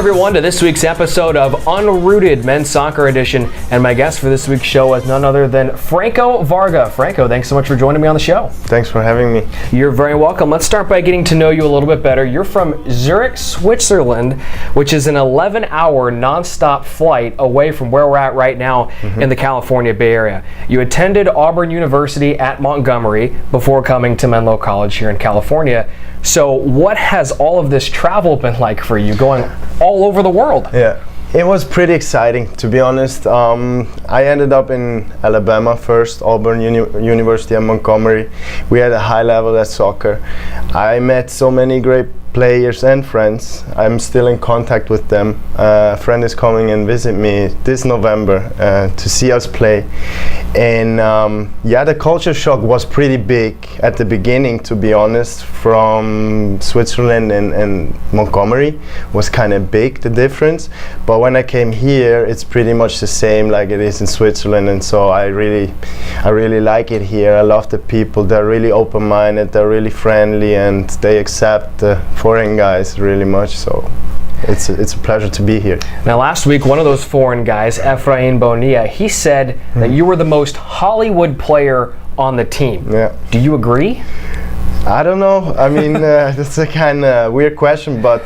everyone, to this week's episode of Unrooted Men's Soccer Edition. And my guest for this week's show is none other than Franco Varga. Franco, thanks so much for joining me on the show. Thanks for having me. You're very welcome. Let's start by getting to know you a little bit better. You're from Zurich, Switzerland, which is an 11-hour non-stop flight away from where we're at right now in the California Bay Area. You attended Auburn University at Montgomery before coming to Menlo College here in California. So what has all of this travel been like for you, going all over the world? Yeah, it was pretty exciting, to be honest. I ended up in Alabama first, Auburn University and Montgomery. We had a high level at soccer. I met so many great players and friends. I'm still in contact with them. A friend is coming and visit me this November to see us play. And yeah, the culture shock was pretty big at the beginning, to be honest. From Switzerland and Montgomery was kind of big, the difference. But when I came here, it's pretty much the same like it is in Switzerland, and so I really like it here. I love the people. They're really open-minded, they're really friendly, and they accept the foreign guys really much. So it's a pleasure to be here. Now, last week, one of those foreign guys, Efrain Bonilla, he said that you were the most Hollywood player on the team. Yeah. Do you agree? I don't know. I mean, that's a kind of weird question, but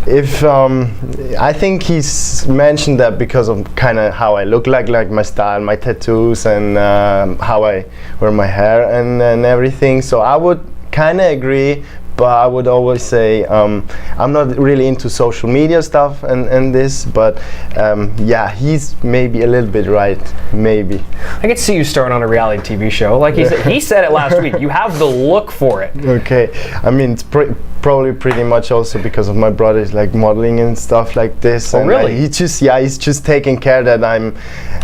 if I think he's mentioned that because of kind of how I look like my style, my tattoos, and how I wear my hair and everything. So I would kind of agree. But I would always say I'm not really into social media stuff and this, but yeah, he's maybe a little bit right, maybe. I could see you starting on a reality TV show. Like he said it last week, you have the look for it. Okay, I mean, it's probably pretty much also because of my brother's like modeling and stuff like this. Oh, and really? He's just taking care that I'm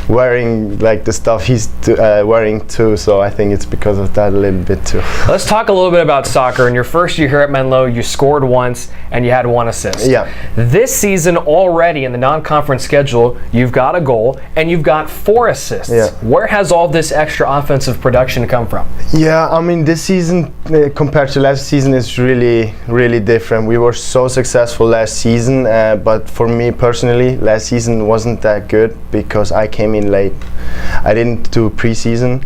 wearing like the stuff he's wearing too, so I think it's because of that a little bit too. Let's talk a little bit about soccer. In your first year here at Menlo, you scored once and you had one assist. Yeah. This season already in the non-conference schedule, you've got a goal and you've got 4 assists. Yeah. Where has all this extra offensive production come from? Yeah, I mean, this season compared to last season is really different. We were so successful last season, but for me personally, last season wasn't that good because I came in late. I didn't do preseason,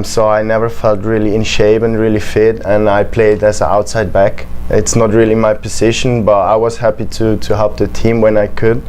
so I never felt really in shape and really fit, and I played as an outside back. It's not really my position, but I was happy to help the team when I could.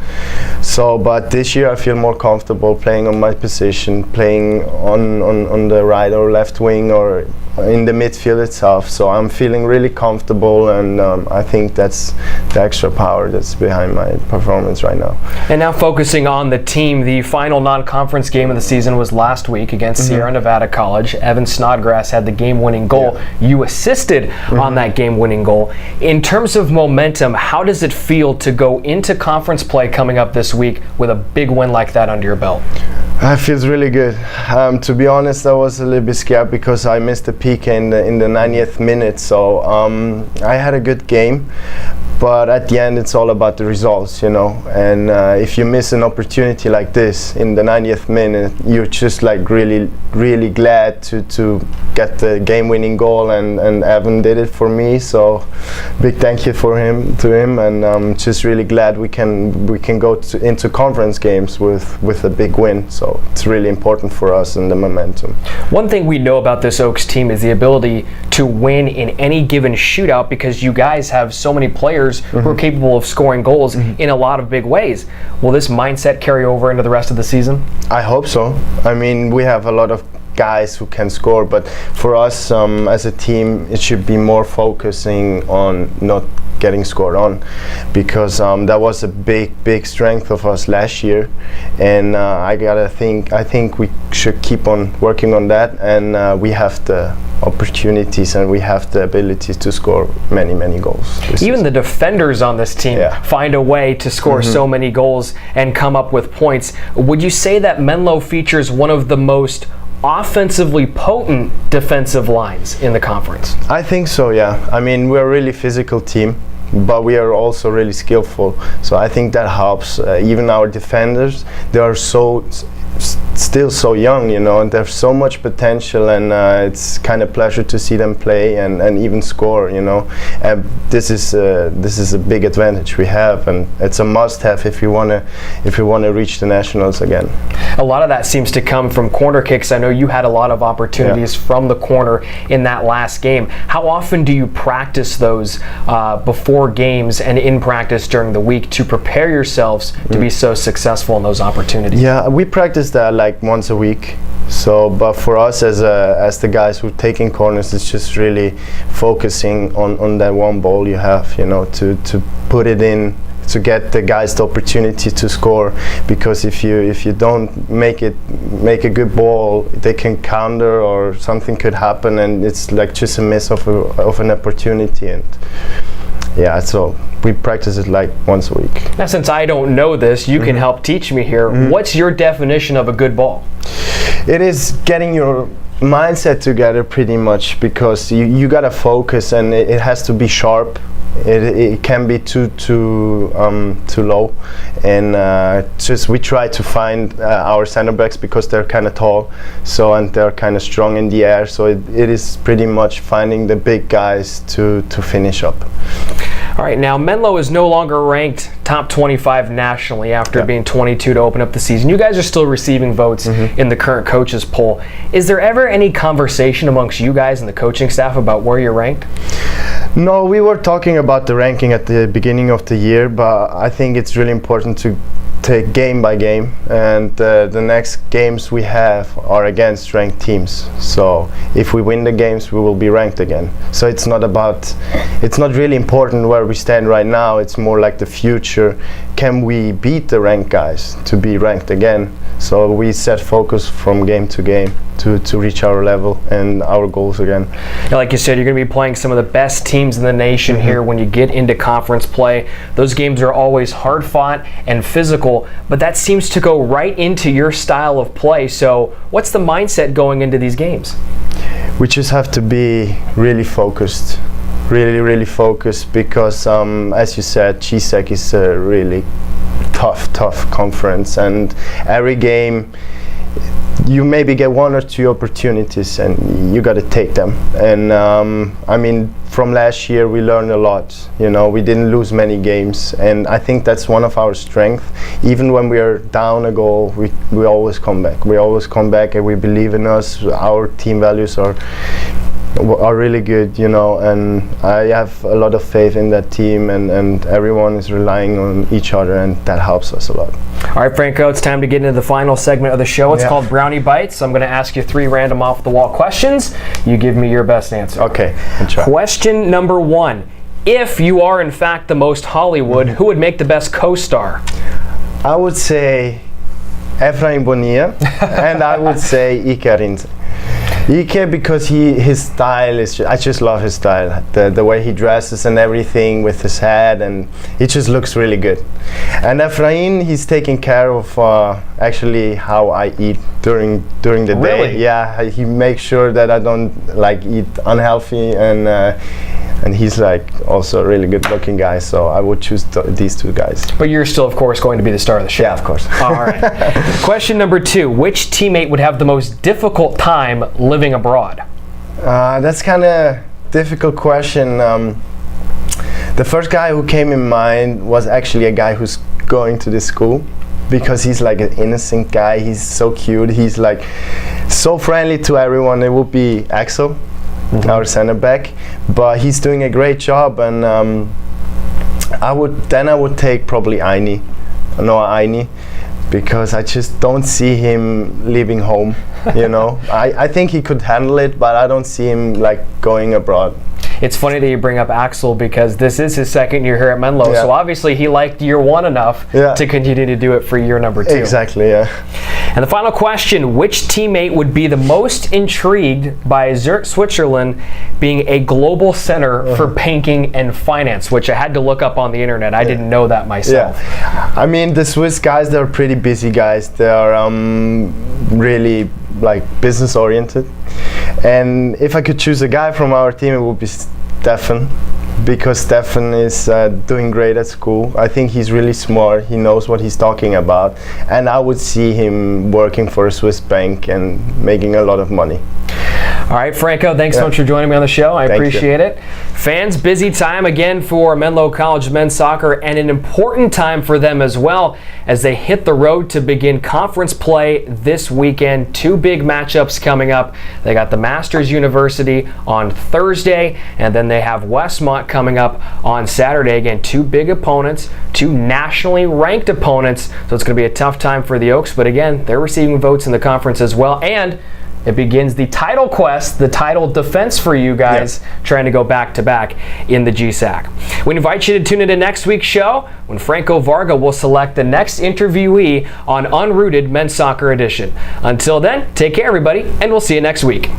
So, but this year I feel more comfortable playing on my position, playing on the right or left wing or in the midfield itself. So I'm feeling really comfortable, and I think that's the extra power that's behind my performance right now. And now focusing on the team, the final non-conference game of the season was last week against Sierra Nevada College. Evan Snodgrass had the game-winning goal. Yeah. You assisted on that game-winning goal. In terms of momentum, how does it feel to go into conference play coming up this week with a big win like that under your belt? It feels really good. To be honest, I was a little bit scared because I missed a PK in the 90th minute. So I had a good game, but at the end it's all about the results, you know. And if you miss an opportunity like this in the 90th minute, you're just like really glad to get the game-winning goal, and Evan did it for me. So big thank you to him, and I'm just really glad we can go into conference games with a big win. So it's really important for us and the momentum. One thing we know about this Oaks team is the ability to win in any given shootout because you guys have so many players who are capable of scoring goals in a lot of big ways. Will this mindset carry over into the rest of the season? I hope so. I mean, we have a lot of guys who can score, but for us as a team, it should be more focusing on not getting scored on, because that was a big strength of us last year, and I think we should keep on working on that, and we have the opportunities and we have the ability to score many goals. Even the defenders on this team find a way to score so many goals and come up with points. Would you say that Menlo features one of the most offensively potent defensive lines in the conference? I think so, yeah. I mean, we're a really physical team, but we are also really skillful. So I think that helps. Even our defenders, they are so still so young, you know, and there's so much potential, and it's kind of pleasure to see them play and even score, you know. This is a big advantage we have, and it's a must-have if you want to reach the nationals again. A lot of that seems to come from corner kicks. I know you had a lot of opportunities from the corner in that last game. How often do you practice those before games and in practice during the week to prepare yourselves to be so successful in those opportunities? Yeah, we practice that like once a week. So, but for us as the guys who are taking corners, it's just really focusing on that one ball you have, you know, to put it in, to get the guys the opportunity to score. Because if you don't make a good ball, they can counter or something could happen, and it's like just a miss of an opportunity. And yeah, so we practice it like once a week. Now, since I don't know this, you can help teach me here. What's your definition of a good ball? It is getting your mindset together pretty much, because you gotta focus, and it has to be sharp. It can be too low, and just we try to find our center backs, because they're kind of tall, so, and they're kind of strong in the air, so it is pretty much finding the big guys to finish up. All right, now Menlo is no longer ranked top 25 nationally after being 22 to open up the season. You guys are still receiving votes in the current coaches poll. Is there ever any conversation amongst you guys and the coaching staff about where you're ranked? No, we were talking about the ranking at the beginning of the year, but I think it's really important to take game by game, and the next games we have are against ranked teams. So if we win the games, we will be ranked again. So it's not really important where we stand right now. It's more like the future. Can we beat the ranked guys to be ranked again? So we set focus from game to game to reach our level and our goals again. Like you said, you're going to be playing some of the best teams in the nation here when you get into conference play. Those games are always hard fought and physical, but that seems to go right into your style of play. So what's the mindset going into these games? We just have to be really focused. Really focused, because as you said, GSEC is a really tough conference, and every game you maybe get one or two opportunities and you got to take them. And I mean, from last year we learned a lot, you know. We didn't lose many games, and I think that's one of our strengths. Even when we are down a goal, we always come back. We always come back, and we believe in us. Our team values are really good, you know, and I have a lot of faith in that team, and everyone is relying on each other, and that helps us a lot. All right, Franco, it's time to get into the final segment of the show. It's called Brownie Bites. I'm going to ask you 3 random off-the-wall questions. You give me your best answer. Okay, I'll try. Question number 1. If you are in fact the most Hollywood, who would make the best co-star? I would say Efrain Bonilla, and I would say Ike, because his style is, I just love his style, the way he dresses and everything with his hat, and he just looks really good. And Efrain, he's taking care of actually how I eat during the day. Yeah, he makes sure that I don't like eat unhealthy, and he's like also a really good looking guy, so I would choose these 2 guys. But you're still, of course, going to be the star of the show. Yeah, of course. All right. Question number 2. Which teammate would have the most difficult time living abroad? That's kind of difficult question. The first guy who came in mind was actually a guy who's going to this school, because he's like an innocent guy. He's so cute. He's like so friendly to everyone. It would be Axel, our center back, but he's doing a great job. And I would take probably Aini, because I just don't see him leaving home. You know, I think he could handle it, but I don't see him like going abroad. It's funny that you bring up Axel, because this is his 2nd year here at Menlo, so obviously he liked year 1 enough to continue to do it for year number 2. Exactly, yeah. And the final question, which teammate would be the most intrigued by Zurich, Switzerland being a global center for banking and finance, which I had to look up on the internet. I didn't know that myself. Yeah. I mean, the Swiss guys, they're pretty busy guys. They are really like business oriented. And if I could choose a guy from our team, it would be Stefan. because Stefan is doing great at school. I think he's really smart. He knows what he's talking about, and I would see him working for a Swiss bank and making a lot of money. All right, Franco, thanks so much for joining me on the show. I appreciate it. Fans, busy time again for Menlo College men's soccer, and an important time for them as well as they hit the road to begin conference play this weekend. Two big matchups coming up. They got the Masters University on Thursday, and then they have Westmont coming up on Saturday. Again, two big opponents, two nationally ranked opponents, so it's going to be a tough time for the Oaks, but again, they're receiving votes in the conference as well, and it begins the title quest, the title defense for you guys, trying to go back-to-back in the GSAC. We invite you to tune into next week's show when Franco Varga will select the next interviewee on Unrooted Men's Soccer Edition. Until then, take care, everybody, and we'll see you next week.